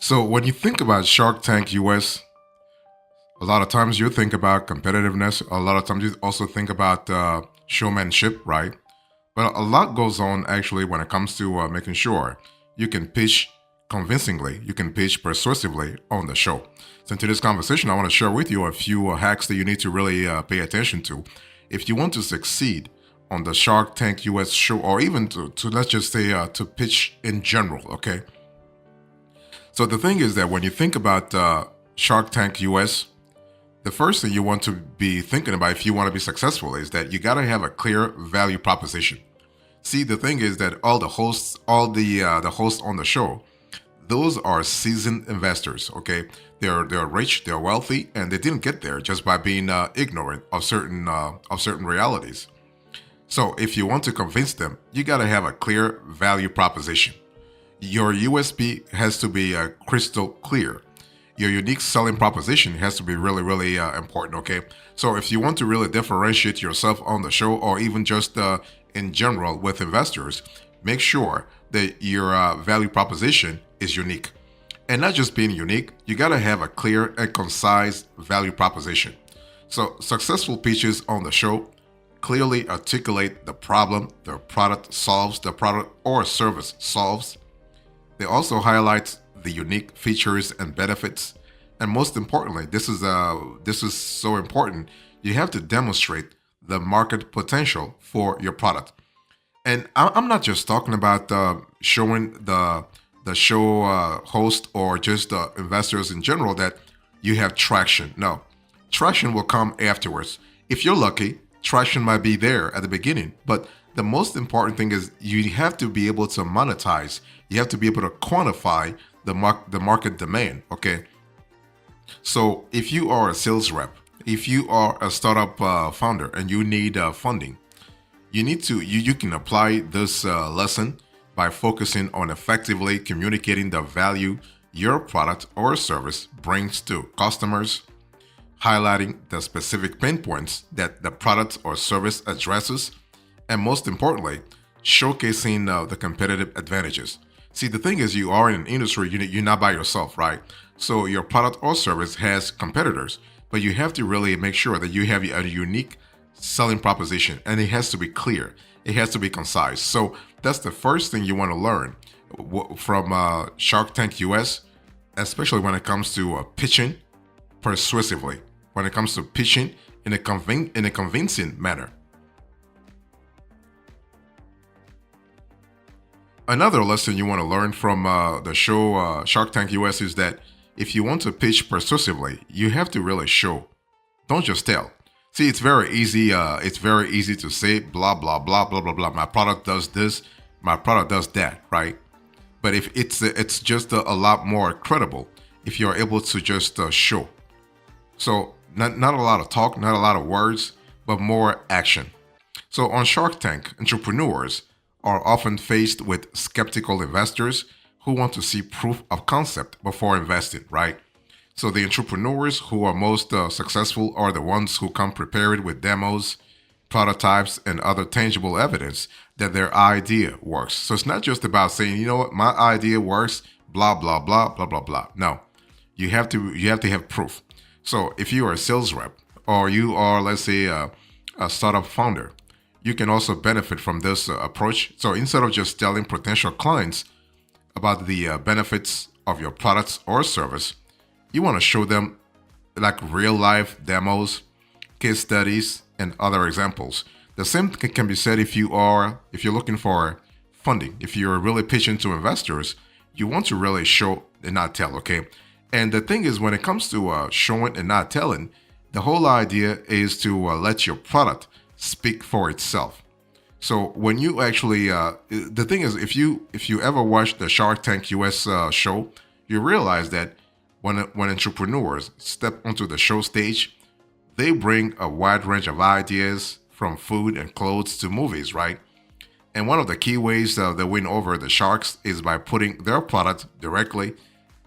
So when you think about Shark Tank US, a lot of times you think about competitiveness. A lot of times you also think about showmanship, right? But a lot goes on actually when it comes to making sure you can pitch convincingly, you can pitch persuasively on the show. So in today's conversation, I want to share with you a few hacks that you need to really pay attention to if you want to succeed on the Shark Tank US show, or even to let's just say to pitch in general. Okay. So the thing is that when you think about Shark Tank US, the first thing you want to be thinking about if you want to be successful is that you got to have a clear value proposition. See, the thing is that all the hosts, all the hosts on the show, those are seasoned investors. Okay, they're rich, they're wealthy, and they didn't get there just by being ignorant of certain realities. So if you want to convince them, you got to have a clear value proposition. Your USP has to be crystal clear. Your unique selling proposition has to be really, really important. Okay. So if you want to really differentiate yourself on the show, or even just in general with investors, make sure that your value proposition is unique. And not just being unique, you got to have a clear and concise value proposition. So successful pitches on the show clearly articulate the problem the product solves, the product or service solves. They also highlight the unique features and benefits. And most importantly, this is so important. You have to demonstrate the market potential for your product. And I'm not just talking about showing the show host or just investors in general that you have traction. No, traction will come afterwards. If you're lucky, traction might be there at the beginning, but the most important thing is you have to be able to monetize. You have to be able to quantify the market demand. Okay. So if you are a sales rep, if you are a startup founder and you need funding, you can apply this lesson by focusing on effectively communicating the value your product or service brings to customers, highlighting the specific pain points that the product or service addresses, and most importantly, showcasing the competitive advantages. See, the thing is, you are in an industry, you're not by yourself, right? So your product or service has competitors, but you have to really make sure that you have a unique selling proposition, and it has to be clear. It has to be concise. So that's the first thing you want to learn from Shark Tank US, especially when it comes to pitching persuasively, when it comes to pitching in a convincing manner. Another lesson you want to learn from the show Shark Tank US is that if you want to pitch persuasively, you have to really show. Don't just tell. See, it's very easy. It's very easy to say blah blah blah blah blah blah. My product does this. My product does that. Right? But if it's just a lot more credible if you're able to just show. So not a lot of talk, not a lot of words, but more action. So on Shark Tank, entrepreneurs are often faced with skeptical investors who want to see proof of concept before investing, right? So the entrepreneurs who are most successful are the ones who come prepared with demos, prototypes, and other tangible evidence that their idea works. So it's not just about saying, you know what, my idea works, blah blah blah blah blah blah. No, you have to have proof. So if you are a sales rep or you are, let's say, a startup founder, you can also benefit from this approach. So instead of just telling potential clients about the benefits of your products or service, you want to show them like real life demos, case studies, and other examples. The same can be said if you're looking for funding. If you're really pitching to investors, you want to really show and not tell. Okay. And the thing is, when it comes to showing and not telling, the whole idea is to let your product speak for itself. So when you actually, the thing is, if you ever watch the Shark Tank US show, you realize that when entrepreneurs step onto the show stage, they bring a wide range of ideas from food and clothes to movies, right? And one of the key ways they win over the sharks is by putting their product directly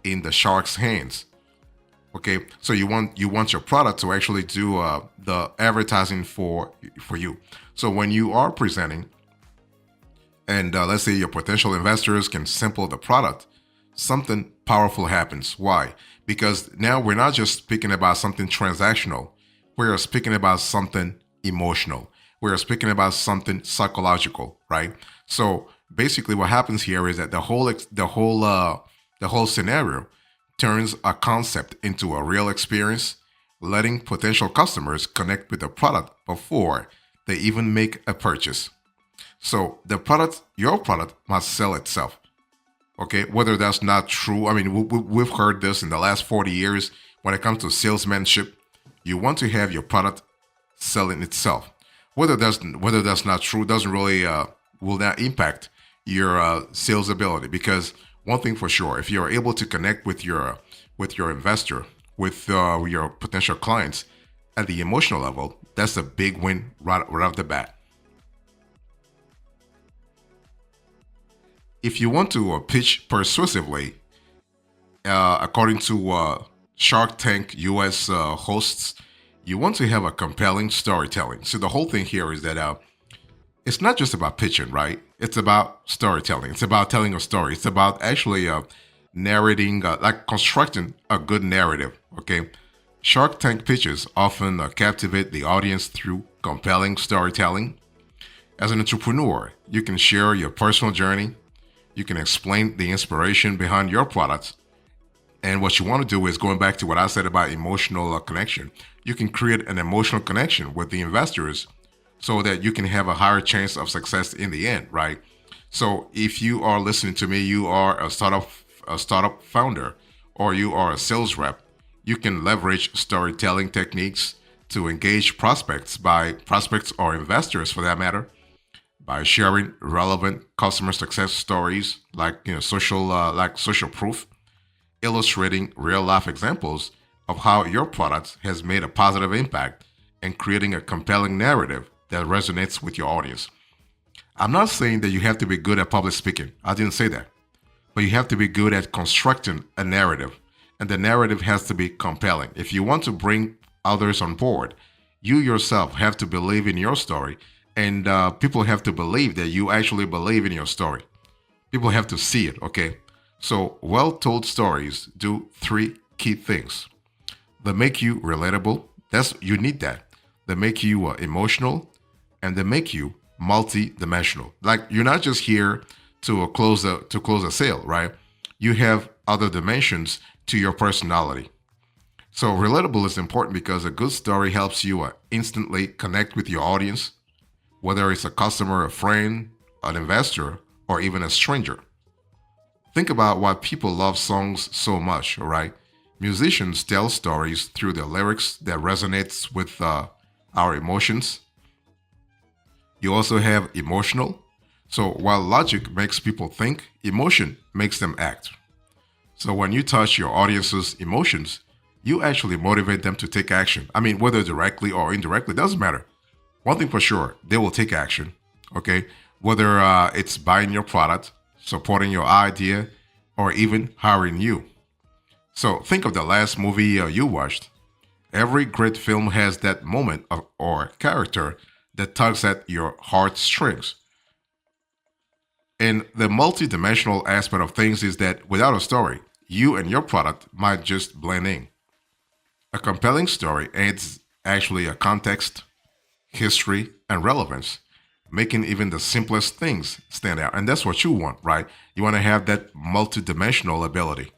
in the shark's hands. Okay, so you want your product to actually do the advertising for you. So when you are presenting, and let's say your potential investors can sample the product, something powerful happens. Why? Because now we're not just speaking about something transactional, we're speaking about something emotional. We're speaking about something psychological, right? So basically, what happens here is that the whole scenario turns a concept into a real experience, letting potential customers connect with the product before they even make a purchase. So your product must sell itself. Okay, whether that's not true, I mean, we've heard this in the last 40 years. When it comes to salesmanship, you want to have your product selling itself. Whether that's not true doesn't really will not impact your sales ability, because one thing for sure, if you're able to connect with your investor, with your potential clients at the emotional level, that's a big win right off the bat. If you want to pitch persuasively, according to Shark Tank US hosts, you want to have a compelling storytelling. So the whole thing here is that it's not just about pitching, right? It's about storytelling. It's about telling a story. It's about actually narrating, like constructing a good narrative. Okay, Shark Tank pitches often captivate the audience through compelling storytelling. As an entrepreneur, you can share your personal journey. You can explain the inspiration behind your products. And what you want to do is, going back to what I said about emotional connection, you can create an emotional connection with the investors so that you can have a higher chance of success in the end, right? So if you are listening to me, you are a startup founder, or you are a sales rep, you can leverage storytelling techniques to engage prospects or investors for that matter, by sharing relevant customer success stories like social proof, illustrating real life examples of how your product has made a positive impact, and creating a compelling narrative that resonates with your audience. I'm not saying that you have to be good at public speaking. I didn't say that. But you have to be good at constructing a narrative. And the narrative has to be compelling. If you want to bring others on board, you yourself have to believe in your story. And people have to believe that you actually believe in your story. People have to see it, okay? So, well told stories do three key things. They make you relatable. You need that. They make you emotional, and they make you multi-dimensional. Like, you're not just here to close a sale, right? You have other dimensions to your personality. So relatable is important because a good story helps you instantly connect with your audience, whether it's a customer, a friend, an investor, or even a stranger. Think about why people love songs so much, all right? Musicians tell stories through their lyrics that resonates with our emotions. You also have emotional. So while logic makes people think, emotion makes them act. So when you touch your audience's emotions, you actually motivate them to take action. I mean, whether directly or indirectly, doesn't matter. One thing for sure, they will take action, okay? Whether it's buying your product, supporting your idea, or even hiring you. So think of the last movie you watched. Every great film has that moment or character that tugs at your heartstrings. And the multidimensional aspect of things is that without a story, you and your product might just blend in. A compelling story adds actually a context, history, and relevance, making even the simplest things stand out. And that's what you want, right? You want to have that multidimensional ability.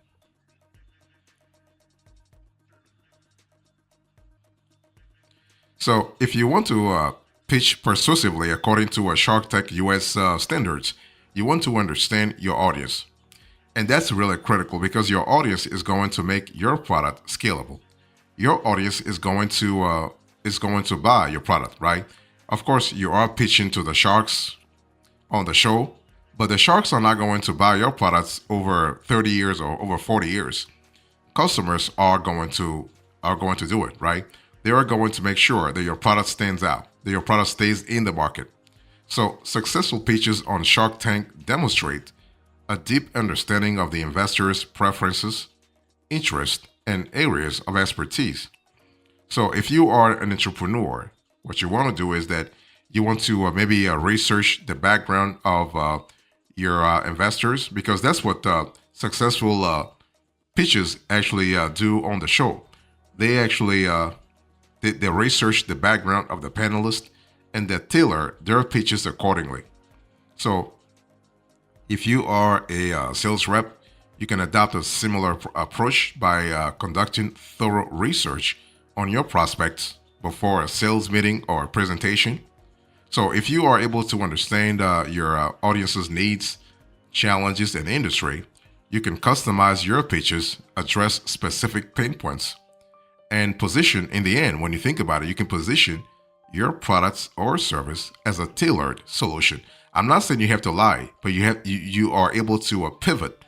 So if you want to pitch persuasively according to a Shark Tank US standards, you want to understand your audience. And that's really critical because your audience is going to make your product scalable. Your audience is going to buy your product, right? Of course, you are pitching to the sharks on the show, but the sharks are not going to buy your products over 30 years or over 40 years. Customers are going to do it, right? They are going to make sure that your product stands out, that your product stays in the market. So, successful pitches on Shark Tank demonstrate a deep understanding of the investor's preferences, interests, and areas of expertise. So, if you are an entrepreneur, what you want to do is that you want to maybe research the background of your investors, because that's what successful pitches actually do on the show. They actually they research the background of the panelists and they tailor their pitches accordingly. So if you are a sales rep, you can adopt a similar approach by conducting thorough research on your prospects before a sales meeting or a presentation. So if you are able to understand your audience's needs, challenges, and industry, you can customize your pitches, address specific pain points, and position, in the end, when you think about it, you can position your products or service as a tailored solution. I'm not saying you have to lie, but you are able to pivot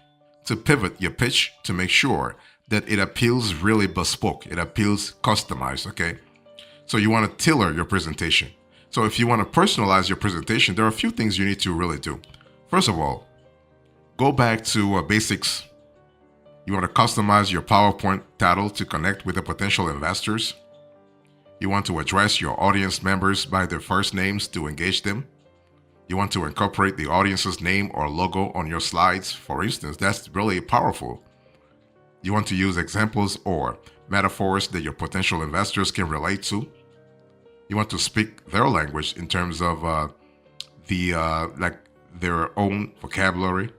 your pitch to make sure that it appeals really bespoke, it appeals customized, okay? So you want to tailor your presentation. So if you want to personalize your presentation, there are a few things you need to really do. First of all, go back to basics. You want to customize your PowerPoint title to connect with the potential investors. You want to address your audience members by their first names to engage them. You want to incorporate the audience's name or logo on your slides, for instance. That's really powerful. You want to use examples or metaphors that your potential investors can relate to. You want to speak their language in terms of their own vocabulary.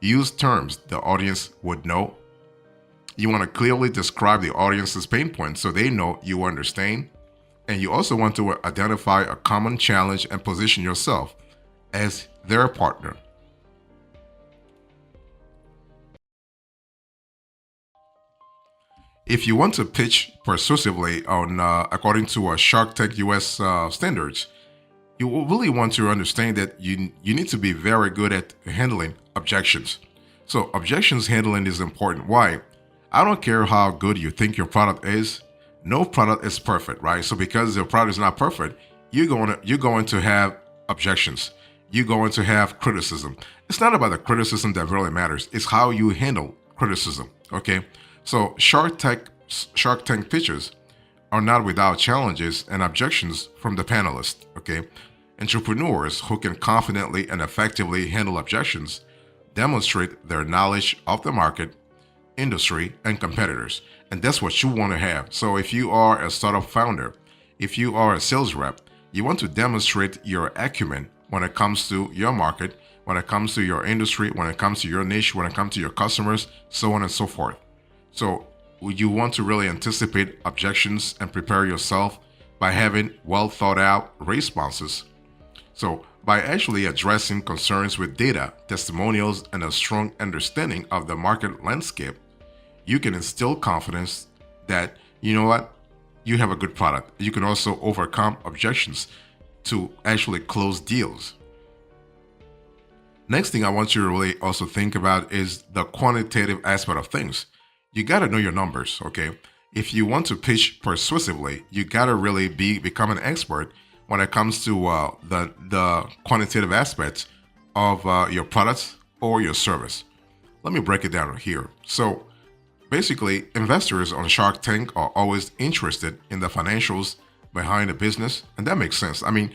Use terms the audience would know. You want to clearly describe the audience's pain points so they know you understand. And you also want to identify a common challenge and position yourself as their partner. If you want to pitch persuasively on according to Shark Tank US standards, you will really want to understand that you need to be very good at handling objections. So objections handling is important. Why? I don't care how good you think your product is. No product is perfect, right? So because your product is not perfect, you're going to have objections. You're going to have criticism. It's not about the criticism that really matters. It's how you handle criticism, okay? So Shark Tank pitches are not without challenges and objections from the panelists, okay? Entrepreneurs who can confidently and effectively handle objections demonstrate their knowledge of the market, industry, and competitors. And that's what you want to have. So if you are a startup founder, if you are a sales rep, you want to demonstrate your acumen when it comes to your market, when it comes to your industry, when it comes to your niche, when it comes to your customers, so on and so forth. So you want to really anticipate objections and prepare yourself by having well thought out responses. So by actually addressing concerns with data, testimonials, and a strong understanding of the market landscape, you can instill confidence that, you know what, you have a good product. You can also overcome objections to actually close deals. Next thing I want you to really also think about is the quantitative aspect of things. You got to know your numbers, okay? If you want to pitch persuasively, you got to really become an expert when it comes to the quantitative aspects of your products or your service. Let me break it down here. So basically, investors on Shark Tank are always interested in the financials behind the business, and that makes sense. I mean,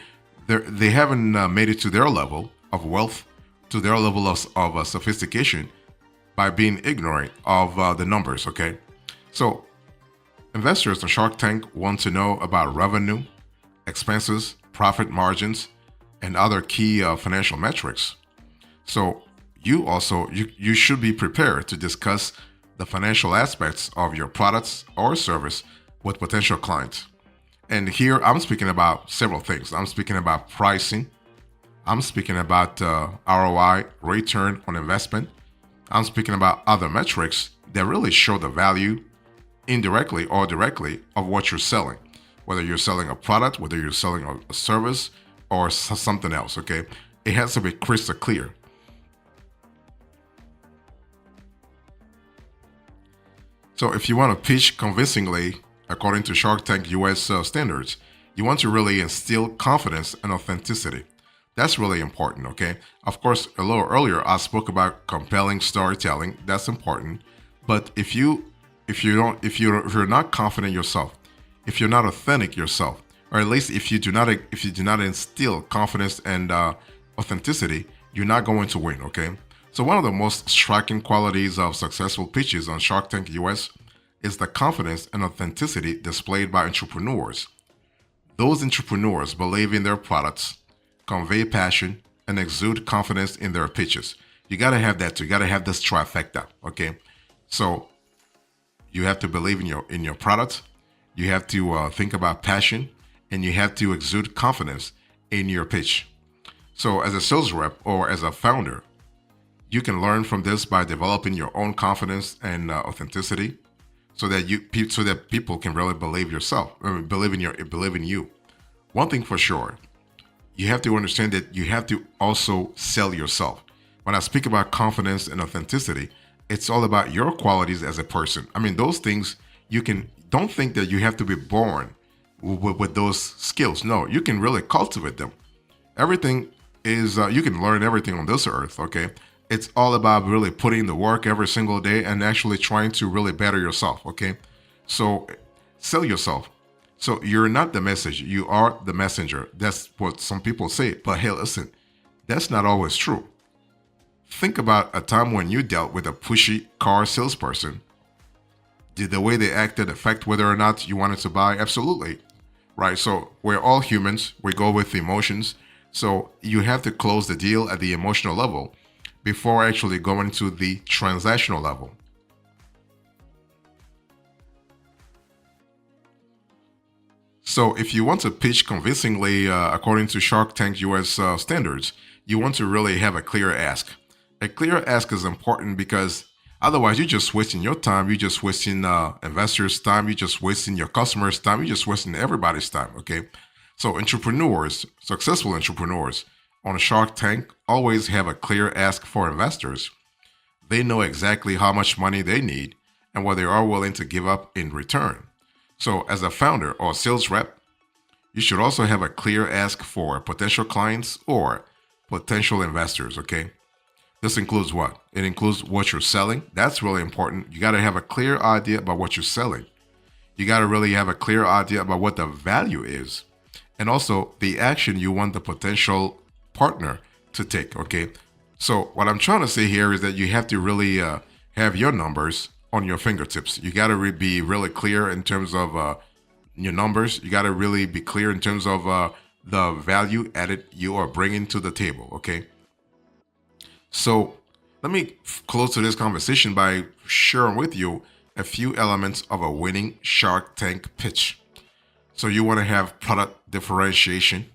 they haven't made it to their level of wealth, to their level of sophistication by being ignorant of the numbers, okay? So investors on Shark Tank want to know about revenue, expenses, profit margins, and other key financial metrics. So you should be prepared to discuss the financial aspects of your products or service with potential clients. And here I'm speaking about several things. I'm speaking about pricing. I'm speaking about ROI, return on investment. I'm speaking about other metrics that really show the value, indirectly or directly, of what you're selling. Whether you're selling a product, whether you're selling a service, or something else, okay? It has to be crystal clear. So if you want to pitch convincingly, according to Shark Tank US standards, you want to really instill confidence and authenticity. That's really important, okay? Of course, a little earlier, I spoke about compelling storytelling. That's important. But if you're not confident yourself, if you're not authentic yourself, or at least if you do not instill confidence and authenticity, you're not going to win, okay? So one of the most striking qualities of successful pitches on Shark Tank US is the confidence and authenticity displayed by entrepreneurs. Those entrepreneurs believe in their products, convey passion, and exude confidence in their pitches. You gotta have that too. You gotta have this trifecta. Okay, so you have to believe in your product. You have to think about passion, and you have to exude confidence in your pitch. So, as a sales rep or as a founder, you can learn from this by developing your own confidence and authenticity, so that so that people can really believe yourself, believe in you. One thing for sure, you have to understand that you have to also sell yourself. When I speak about confidence and authenticity, it's all about your qualities as a person. I mean, those things you can don't think that you have to be born with those skills. No, you can really cultivate them. Everything is you can learn everything on this earth. Okay, it's all about really putting the work every single day and actually trying to really better yourself. Okay, so sell yourself. So you're not the message, you are the messenger. That's what some people say. But hey, listen, that's not always true. Think about a time when you dealt with a pushy car salesperson. Did the way they acted affect whether or not you wanted to buy? Absolutely. Right? So we're all humans. We go with emotions. So you have to close the deal at the emotional level before actually going to the transactional level. So if you want to pitch convincingly according to Shark Tank US standards, you want to really have a clear ask. A clear ask is important because otherwise you're just wasting your time, you're just wasting investors' time, you're just wasting your customers' time, you're just wasting everybody's time, okay? So entrepreneurs, successful entrepreneurs on Shark Tank always have a clear ask for investors. They know exactly how much money they need and what they are willing to give up in return. So as a founder or sales rep, you should also have a clear ask for potential clients or potential investors, okay? This includes what? It includes what you're selling. That's really important. You got to have a clear idea about what you're selling. You got to really have a clear idea about what the value is and also the action you want the potential partner to take, okay? So what I'm trying to say here is that you have to really have your numbers on your fingertips. You got to be really clear in terms of your numbers. You got to really be clear in terms of the value added you are bringing to the table, okay? So let me close to this conversation by sharing with you a few elements of a winning Shark Tank pitch. So you want to have product differentiation.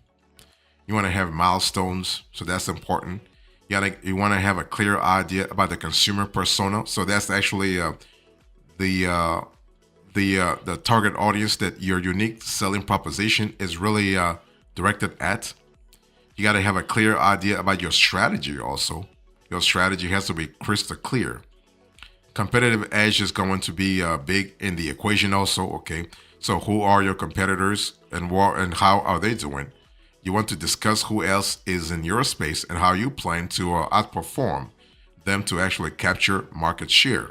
You want to have milestones. So that's important. You want to have a clear idea about the consumer persona. So that's actually the target audience that your unique selling proposition is really directed at. You got to have a clear idea about your strategy also. Your strategy has to be crystal clear. Competitive edge is going to be big in the equation also, okay? So who are your competitors and what and how are they doing? You want to discuss who else is in your space and how you plan to outperform them to actually capture market share.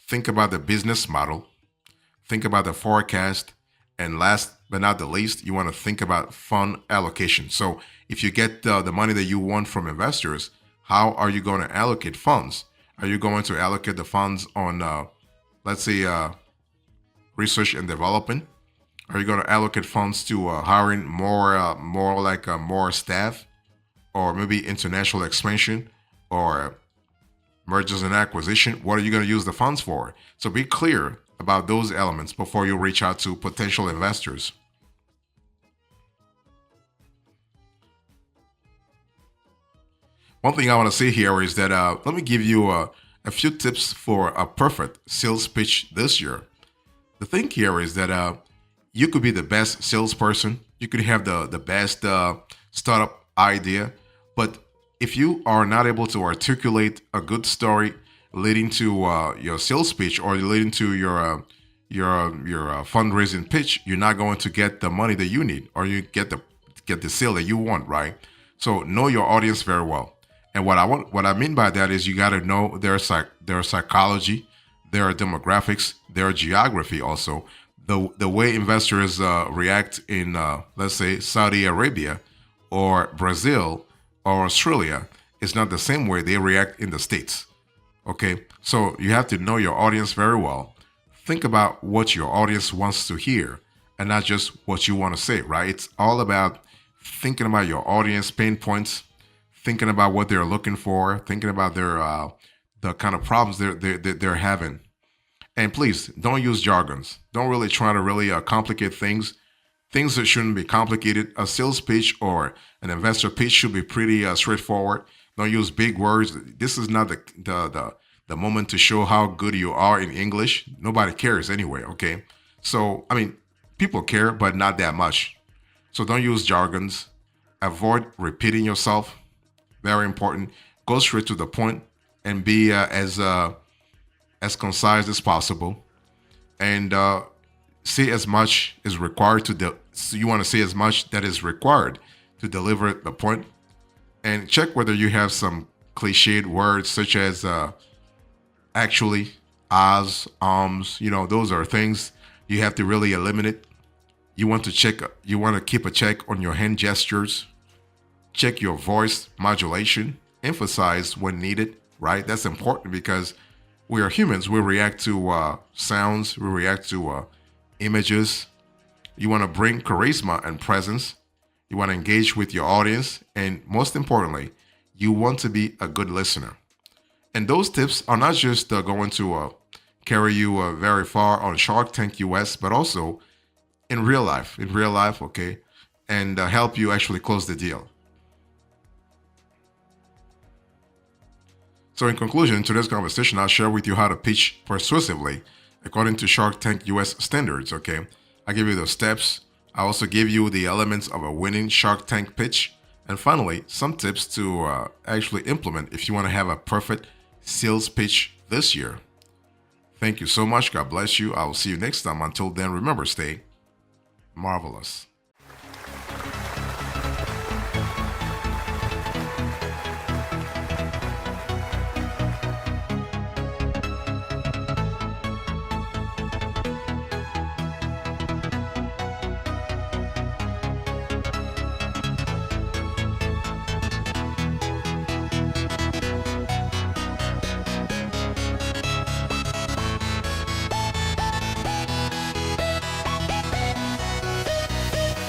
Think about the business model. Think about the forecast. And last but not the least, you want to think about fund allocation. So if you get the money that you want from investors, how are you going to allocate funds? Are you going to allocate the funds on, let's say, research and development? Are you going to allocate funds to hiring more staff, or maybe international expansion, or mergers and acquisition? What are you going to use the funds for? So be clear about those elements before you reach out to potential investors. One thing I want to say here is that let me give you a few tips for a perfect sales pitch this year. The thing here is that you could be the best salesperson, you could have the best startup idea, but if you are not able to articulate a good story leading to your sales pitch or leading to your fundraising pitch, you're not going to get the money that you need or you get the sale that you want, right? So know your audience very well. And what I mean by that is you got to know their psychology, their demographics, their geography also. The way investors react in let's say Saudi Arabia or Brazil or Australia is not the same way they react in the States. Okay, so you have to know your audience very well. Think about what your audience wants to hear and not just what you want to say, right? It's all about thinking about your audience pain points, thinking about what they're looking for, thinking about their the kind of problems they're having. And please don't use jargons. Don't really try to really complicate things. Things that shouldn't be complicated. A sales pitch or an investor pitch should be pretty straightforward. Don't use big words. This is not the moment to show how good you are in English. Nobody cares anyway. Okay, so I mean, people care, but not that much. So don't use jargons. Avoid repeating yourself. Very important. Go straight to the point and be as concise as possible. And say as much is required so you want to say as much that is required to deliver the point. And check whether you have some cliched words such as actually, as, those are things you have to really eliminate. You want to keep a check on your hand gestures. Check your voice modulation. Emphasize when needed, right? That's important because we are humans. We react to sounds. We react to images. You want to bring charisma and presence. You want to engage with your audience. And most importantly, you want to be a good listener. And those tips are not just going to carry you very far on Shark Tank US, but also in real life, okay? And help you actually close the deal. So in conclusion, in today's conversation, I'll share with you how to pitch persuasively according to Shark Tank US standards, okay? I give you the steps. I also give you the elements of a winning Shark Tank pitch. And finally, some tips to actually implement if you want to have a perfect sales pitch this year. Thank you so much. God bless you. I will see you next time. Until then, remember, stay marvelous.